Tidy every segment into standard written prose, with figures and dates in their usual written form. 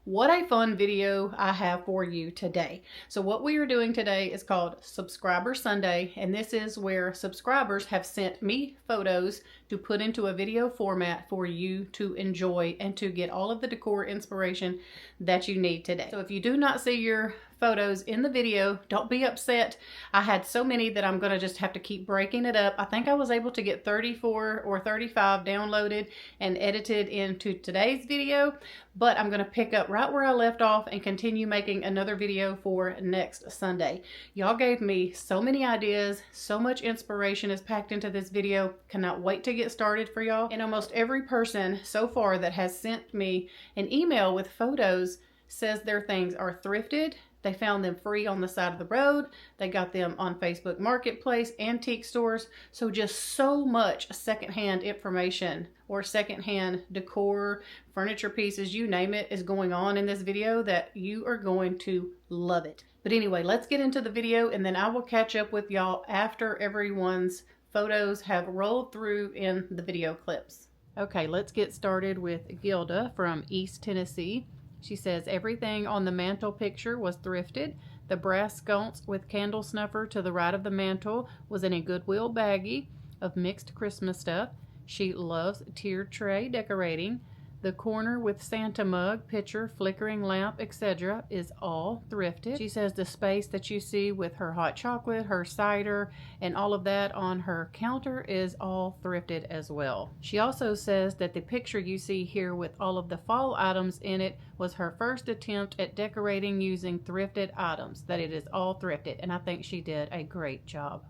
What a fun video I have for you today. So what we are doing today is called Subscriber Sunday, and this is where subscribers have sent me photos to put into a video format for you to enjoy and to get all of the decor inspiration that you need today. So if you do not see your photos in the video, don't be upset. I had so many that I'm gonna just have to keep breaking it up. I think I was able to get 34 or 35 downloaded and edited into today's video, but I'm gonna pick up right where I left off and continue making another video for next Sunday. Y'all gave me so many ideas, so much inspiration is packed into this video. Cannot wait to get started for y'all. And almost every person so far that has sent me an email with photos says their things are thrifted. They found them free on the side of the road. They got them on Facebook Marketplace, antique stores. So just so much secondhand information or secondhand decor, furniture pieces, you name it, is going on in this video that you are going to love it. But anyway, let's get into the video and then I will catch up with y'all after everyone's photos have rolled through in the video clips. Okay, let's get started with Gilda from East Tennessee. She says everything on the mantle picture was thrifted. The brass sconce with candle snuffer to the right of the mantle was in a Goodwill baggie of mixed Christmas stuff. She loves tiered tray decorating. The corner with Santa mug, pitcher, flickering lamp, etc. is all thrifted. She says the space that you see with her hot chocolate, her cider, and all of that on her counter is all thrifted as well. She also says that the picture you see here with all of the fall items in it was her first attempt at decorating using thrifted items, that it is all thrifted, and I think she did a great job.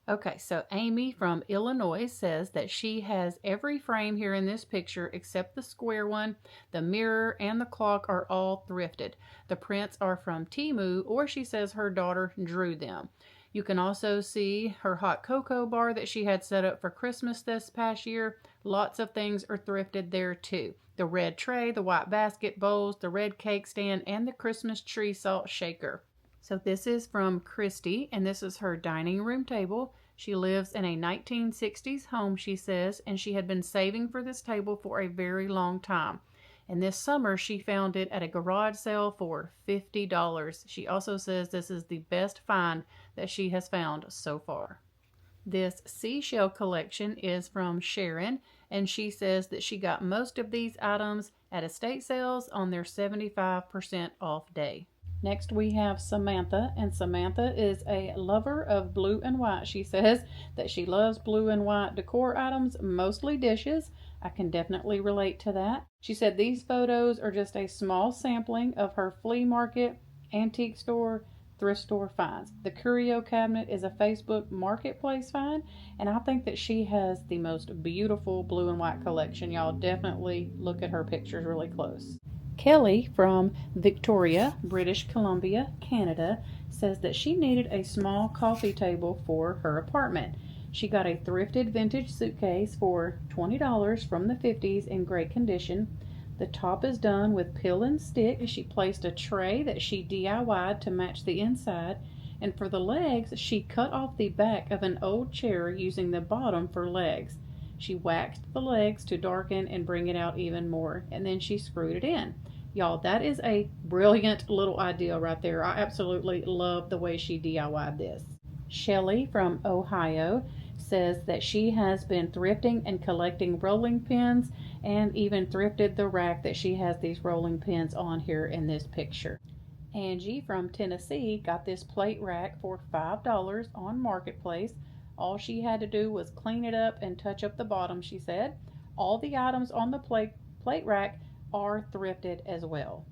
Okay, so Amy from Illinois says that she has every frame here in this picture except the square one. The mirror and the clock are all thrifted. The prints are from Temu, or she says her daughter drew them. You can also see her hot cocoa bar that she had set up for Christmas this past year. Lots of things are thrifted there too. The red tray, the white basket bowls, the red cake stand, and the Christmas tree salt shaker. So this is from Christy, and this is her dining room table. She lives in a 1960s home, she says, and she had been saving for this table for a very long time. And this summer, she found it at a garage sale for $50. She also says this is the best find that she has found so far. This seashell collection is from Sharon, and she says that she got most of these items at estate sales on their 75% off day. Next we have Samantha, and Samantha is a lover of blue and white. She says that she loves blue and white decor items, mostly dishes. I can definitely relate to that. She said these photos are just a small sampling of her flea market, antique store, thrift store finds. The curio cabinet is a Facebook Marketplace find, and I think that she has the most beautiful blue and white collection. Y'all definitely look at her pictures really close. Kelly from Victoria, British Columbia, Canada, says that she needed a small coffee table for her apartment. She got a thrifted vintage suitcase for $20 from the 50s in great condition. The top is done with pill and stick. She placed a tray that she DIY'd to match the inside, and for the legs, she cut off the back of an old chair using the bottom for legs. She waxed the legs to darken and bring it out even more, and then she screwed it in. Y'all, that is a brilliant little idea right there. I absolutely love the way she DIY'd this. Shelly from Ohio says that she has been thrifting and collecting rolling pins and even thrifted the rack that she has these rolling pins on here in this picture. Angie from Tennessee got this plate rack for $5 on Marketplace. All she had to do was clean it up and touch up the bottom, she said. All the items on the plate rack are thrifted as well.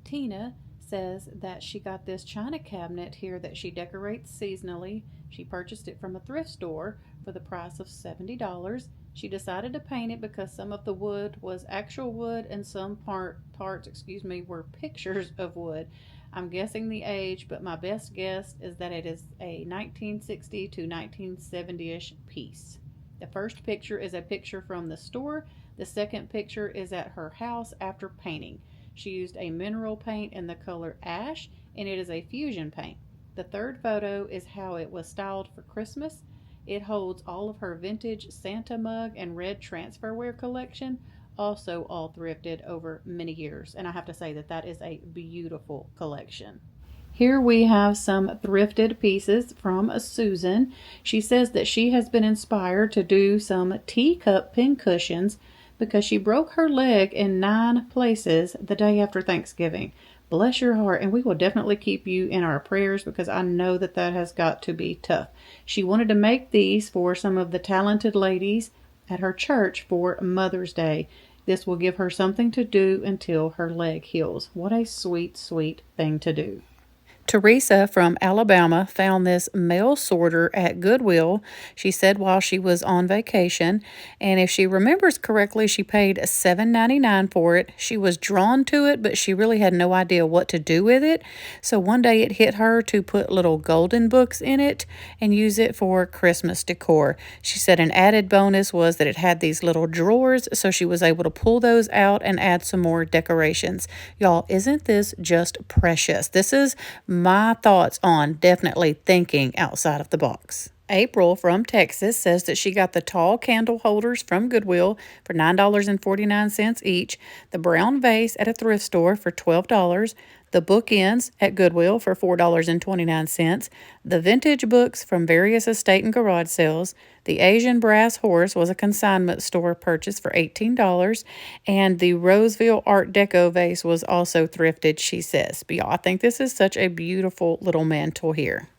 Tina says that she got this china cabinet here that she decorates seasonally. She purchased it from a thrift store for the price of $70. She decided to paint it because some of the wood was actual wood and some parts were pictures of wood. I'm guessing the age, but my best guess is that it is a 1960 to 1970-ish piece. The first picture is a picture from the store. The second picture is at her house after painting. She used a mineral paint in the color ash, and it is a fusion paint. The third photo is how it was styled for Christmas. It holds all of her vintage Santa mug and red transferware collection, also all thrifted over many years. And I have to say that that is a beautiful collection. Here we have some thrifted pieces from Susan. She says that she has been inspired to do some teacup pincushions because she broke her leg in 9 places the day after Thanksgiving. Bless your heart, and we will definitely keep you in our prayers because I know that that has got to be tough. She wanted to make these for some of the talented ladies at her church for Mother's Day. This will give her something to do until her leg heals. What a sweet, sweet thing to do. Teresa from Alabama found this mail sorter at Goodwill. She said while she was on vacation, and if she remembers correctly, she paid $7.99 for it. She was drawn to it, but she really had no idea what to do with it. So one day it hit her to put little golden books in it and use it for Christmas decor. She said an added bonus was that it had these little drawers, so she was able to pull those out and add some more decorations. Y'all, isn't this just precious? This is my thoughts on definitely thinking outside of the box. April from Texas says that she got the tall candle holders from Goodwill for $9.49 each, the brown vase at a thrift store for $12, the bookends at Goodwill for $4.29, the vintage books from various estate and garage sales, the Asian brass horse was a consignment store purchase for $18, and the Roseville Art Deco vase was also thrifted, she says. But y'all, I think this is such a beautiful little mantle here.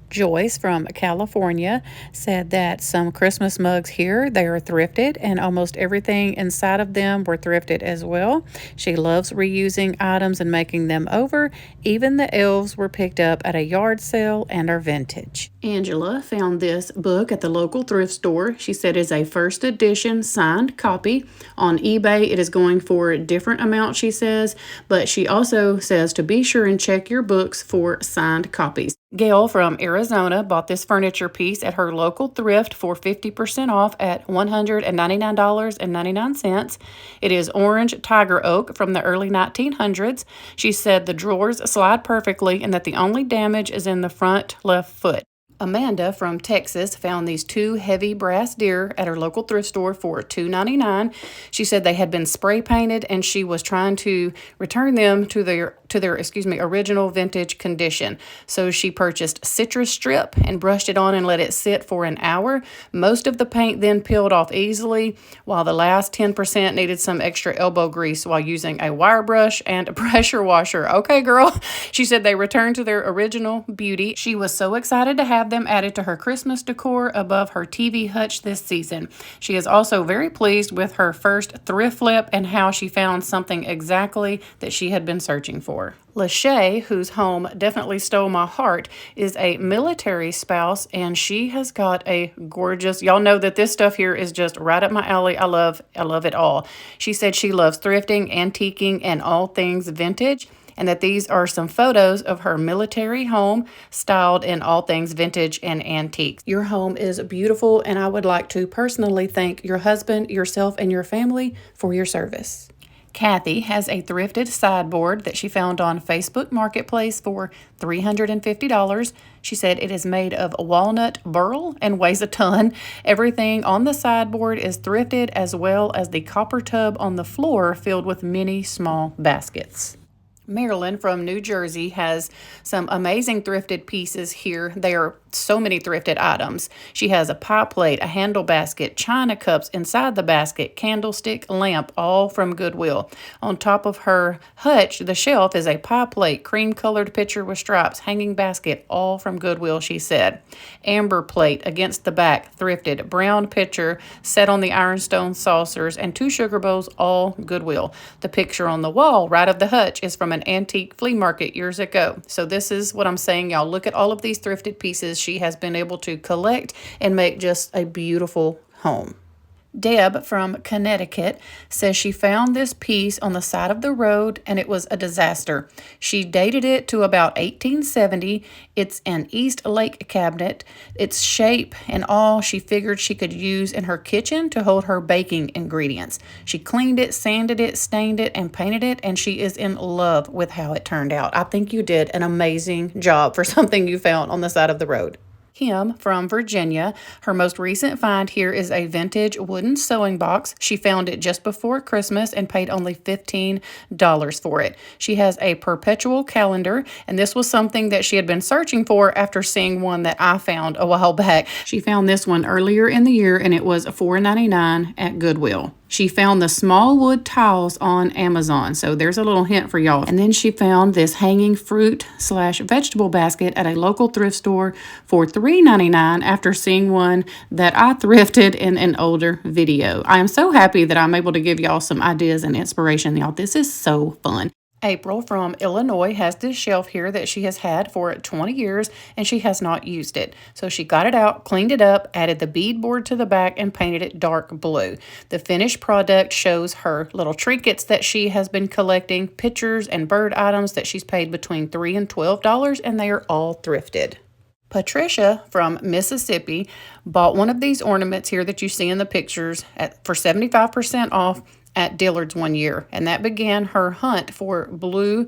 Joyce from California said that some Christmas mugs here, they are thrifted, and almost everything inside of them were thrifted as well. She loves reusing items and making them over. Even the elves were picked up at a yard sale and are vintage. Angela found this book at the local thrift store. She said it's a first edition signed copy. On eBay, it is going for a different amount, she says, but she also says to be sure and check your books for signed copies. Gail from Arizona bought this furniture piece at her local thrift for 50% off at $199.99. It is orange tiger oak from the early 1900s. She said the drawers slide perfectly and that the only damage is in the front left foot. Amanda from Texas found these 2 heavy brass deer at her local thrift store for $2.99. She said they had been spray painted and she was trying to return them to their original vintage condition. So she purchased citrus strip and brushed it on and let it sit for an hour. Most of the paint then peeled off easily, while the last 10% needed some extra elbow grease while using a wire brush and a pressure washer. Okay, girl. She said they returned to their original beauty. She was so excited to have them added to her Christmas decor above her TV hutch this season. She is also very pleased with her first thrift flip and how she found something exactly that she had been searching for. Lachey, whose home definitely stole my heart, is a military spouse, and she has got a gorgeous, y'all know that this stuff here is just right up my alley. I love it all. She said she loves thrifting, antiquing, and all things vintage, and that these are some photos of her military home styled in all things vintage and antique. Your home is beautiful, and I would like to personally thank your husband, yourself, and your family for your service. Kathy has a thrifted sideboard that she found on Facebook Marketplace for $350. She said it is made of walnut burl and weighs a ton. Everything on the sideboard is thrifted, as well as the copper tub on the floor filled with many small baskets. Marilyn from New Jersey has some amazing thrifted pieces here. There are so many thrifted items. She has a pie plate, a handle basket, china cups inside the basket, candlestick, lamp, all from Goodwill. On top of her hutch, the shelf is a pie plate, cream-colored pitcher with stripes, hanging basket, all from Goodwill, she said. Amber plate against the back, thrifted. Brown pitcher set on the ironstone saucers, and 2 sugar bowls, all Goodwill. The picture on the wall right of the hutch is from an antique flea market years ago. So this is what I'm saying, y'all. Look at all of these thrifted pieces she has been able to collect and make just a beautiful home. Deb from Connecticut says she found this piece on the side of the road and it was a disaster. She dated it to about 1870. It's an East Lake cabinet. Its shape and all she figured she could use in her kitchen to hold her baking ingredients. She cleaned it, sanded it, stained it, and painted it, and she is in love with how it turned out. I think you did an amazing job for something you found on the side of the road. Kim from Virginia. Her most recent find here is a vintage wooden sewing box. She found it just before Christmas and paid only $15 for it. She has a perpetual calendar, and this was something that she had been searching for after seeing one that I found a while back. She found this one earlier in the year, and it was $4.99 at Goodwill. She found the small wood tiles on Amazon, so there's a little hint for y'all. And then she found this hanging fruit/vegetable basket at a local thrift store for $3.99 after seeing one that I thrifted in an older video. I am so happy that I'm able to give y'all some ideas and inspiration, y'all. This is so fun. April from Illinois has this shelf here that she has had for 20 years and she has not used it. So she got it out, cleaned it up, added the beadboard to the back, and painted it dark blue. The finished product shows her little trinkets that she has been collecting, pictures and bird items that she's paid between $3 and $12, and they are all thrifted. Patricia from Mississippi bought one of these ornaments here that you see in the pictures for 75% off at Dillard's one year, and that began her hunt for blue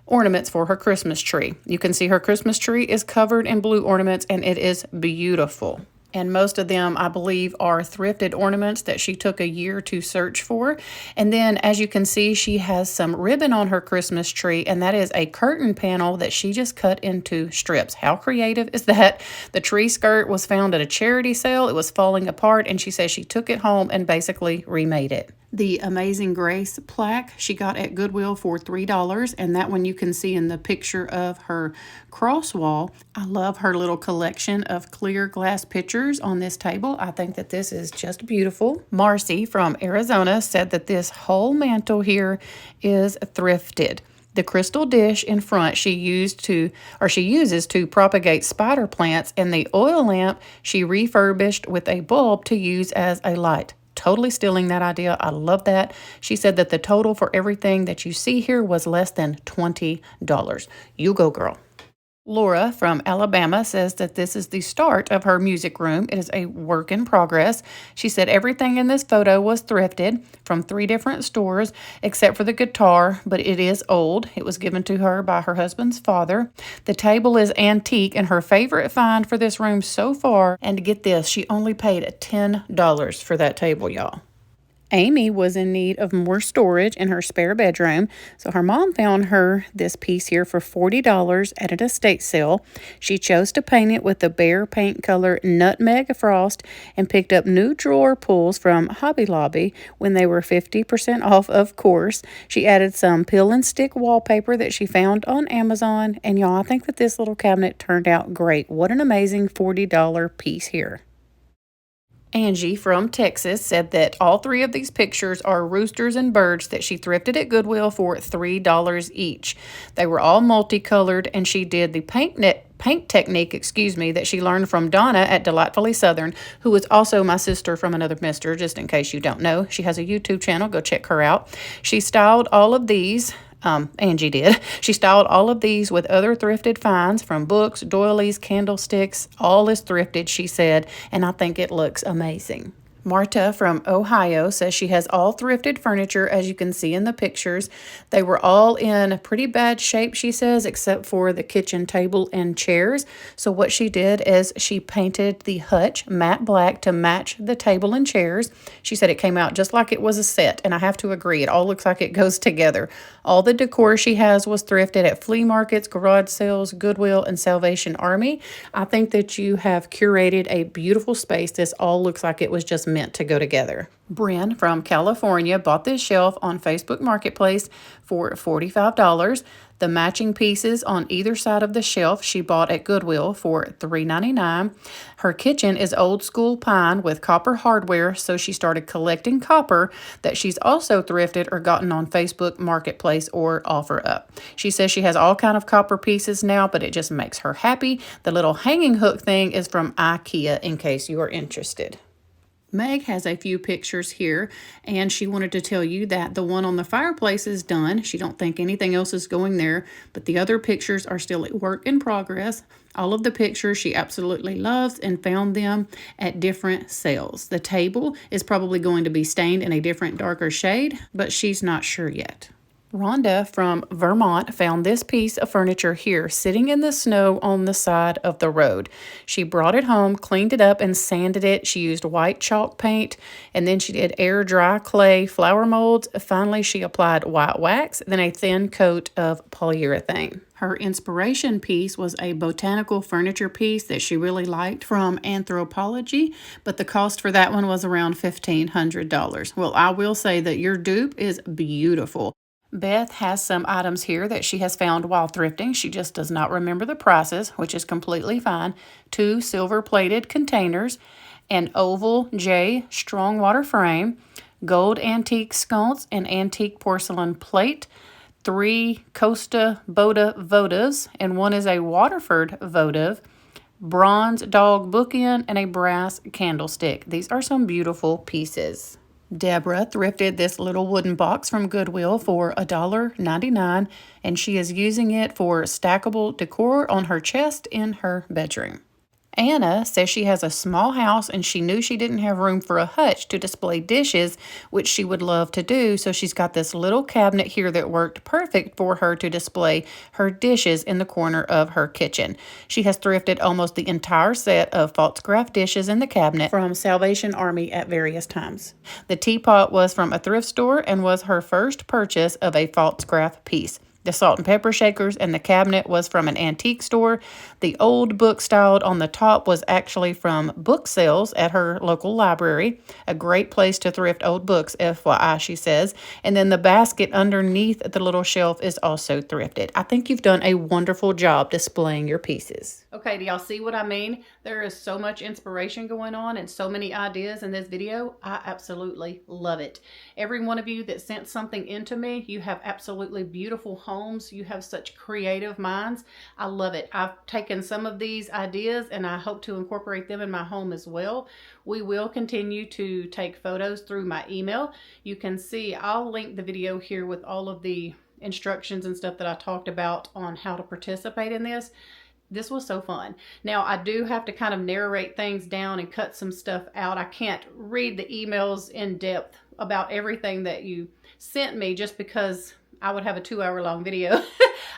ornaments for her Christmas tree. You can see her Christmas tree is covered in blue ornaments, and it is beautiful. And most of them, I believe, are thrifted ornaments that she took a year to search for. And then, as you can see, she has some ribbon on her Christmas tree, and that is a curtain panel that she just cut into strips. How creative is that? The tree skirt was found at a charity sale. It was falling apart, and she says she took it home and basically remade it. The Amazing Grace plaque she got at Goodwill for $3, and that one you can see in the picture of her cross wall. I love her little collection of clear glass pictures on this table. I think that this is just beautiful. Marcy from Arizona said that this whole mantle here is thrifted. The crystal dish in front she uses to propagate spider plants, and the oil lamp she refurbished with a bulb to use as a light. Totally stealing that idea. I love that. She said that the total for everything that you see here was less than $20. You go, girl. Laura from Alabama says that this is the start of her music room. It is a work in progress. She said everything in this photo was thrifted from 3 different stores except for the guitar, but it is old. It was given to her by her husband's father. The table is antique, and her favorite find for this room so far, and get this, she only paid $10 for that table, y'all. Amy was in need of more storage in her spare bedroom, so her mom found her this piece here for $40 at an estate sale. She chose to paint it with the Behr paint color Nutmeg Frost and picked up new drawer pulls from Hobby Lobby when they were 50% off, of course. She added some peel and stick wallpaper that she found on Amazon, and y'all, I think that this little cabinet turned out great. What an amazing $40 piece here. Angie from Texas said that all 3 of these pictures are roosters and birds that she thrifted at Goodwill for $3 each. They were all multicolored, and she did the paint technique, that she learned from Donna at Delightfully Southern, who is also my sister from another mister, just in case you don't know. She has a YouTube channel. Go check her out. She styled all of these. Angie did. She styled all of these with other thrifted finds from books, doilies, candlesticks. All is thrifted, she said, and I think it looks amazing. Marta from Ohio says she has all thrifted furniture, as you can see in the pictures. They were all in pretty bad shape, she says, except for the kitchen table and chairs. So what she did is she painted the hutch matte black to match the table and chairs. She said it came out just like it was a set, and I have to agree, it all looks like it goes together. All the decor she has was thrifted at flea markets, garage sales, Goodwill, and Salvation Army. I think that you have curated a beautiful space. This all looks like it was just meant to go together. Bryn from California bought this shelf on Facebook Marketplace for $45. The matching pieces on either side of the shelf she bought at Goodwill for $3.99. Her kitchen is old school pine with copper hardware, so she started collecting copper that she's also thrifted or gotten on Facebook Marketplace or OfferUp. She says she has all kind of copper pieces now, but it just makes her happy. The little hanging hook thing is from IKEA, in case you are interested. Meg has a few pictures here, and she wanted to tell you that the one on the fireplace is done. She don't think anything else is going there, but the other pictures are still at work in progress. All of the pictures she absolutely loves and found them at different sales. The table is probably going to be stained in a different darker shade, but she's not sure yet. Rhonda from Vermont found this piece of furniture here sitting in the snow on the side of the road. She brought it home, cleaned it up, and sanded it. She used white chalk paint, and then she did air dry clay flower molds. Finally, she applied white wax, then a thin coat of polyurethane. Her inspiration piece was a botanical furniture piece that she really liked from Anthropology, but the cost for that one was around $1,500. Well, I will say that your dupe is beautiful. Beth has some items here that she has found while thrifting. She just does not remember the prices, which is completely fine. 2 silver-plated containers, an oval J strong water frame, gold antique sconce and antique porcelain plate, 3 Costa Boda votives, and 1 is a Waterford votive, bronze dog bookend, and a brass candlestick. These are some beautiful pieces. Deborah thrifted this little wooden box from Goodwill for $1.99, and she is using it for stackable decor on her chest in her bedroom. Anna says she has a small house and she knew she didn't have room for a hutch to display dishes, which she would love to do, so she's got this little cabinet here that worked perfect for her to display her dishes in the corner of her kitchen. She has thrifted almost the entire set of Pfaltzgraff dishes in the cabinet from Salvation Army at various times. The teapot was from a thrift store and was her first purchase of a Pfaltzgraff piece. The salt and pepper shakers and the cabinet was from an antique store. The old book styled on the top was actually from book sales at her local library. A great place to thrift old books, FYI, she says. And then the basket underneath the little shelf is also thrifted. I think you've done a wonderful job displaying your pieces. Okay, do y'all see what I mean? There is so much inspiration going on and so many ideas in this video. I absolutely love it. Every one of you that sent something into me, you have absolutely beautiful homes. You have such creative minds. I love it. I've taken some of these ideas and I hope to incorporate them in my home as well. We will continue to take photos through my email. You can see, I'll link the video here with all of the instructions and stuff that I talked about on how to participate in this. This was so fun. Now, I do have to kind of narrate things down and cut some stuff out. I can't read the emails in depth about everything that you sent me just because I would have a 2-hour-long video.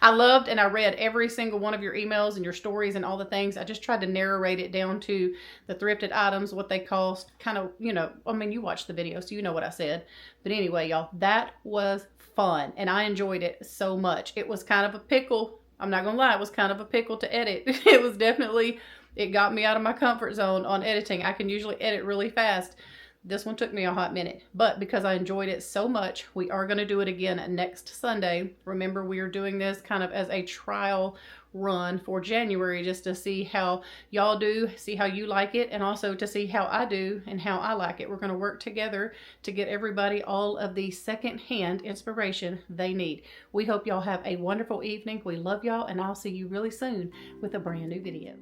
I loved and I read every single one of your emails and your stories and all the things. I just tried to narrate it down to the thrifted items, what they cost, kind of, you know, I mean, you watched the video, so you know what I said. But anyway, y'all, that was fun and I enjoyed it so much. It was kind of a pickle. I'm not gonna lie, it was kind of a pickle to edit. It was definitely, it got me out of my comfort zone on editing. I can usually edit really fast. This one took me a hot minute, but because I enjoyed it so much, we are gonna do it again next Sunday. Remember, we are doing this kind of as a trial run for January just to see how y'all do, see how you like it, and also to see how I do and how I like it. We're going to work together to get everybody all of the secondhand inspiration they need. We hope y'all have a wonderful evening. We love y'all, and I'll see you really soon with a brand new video.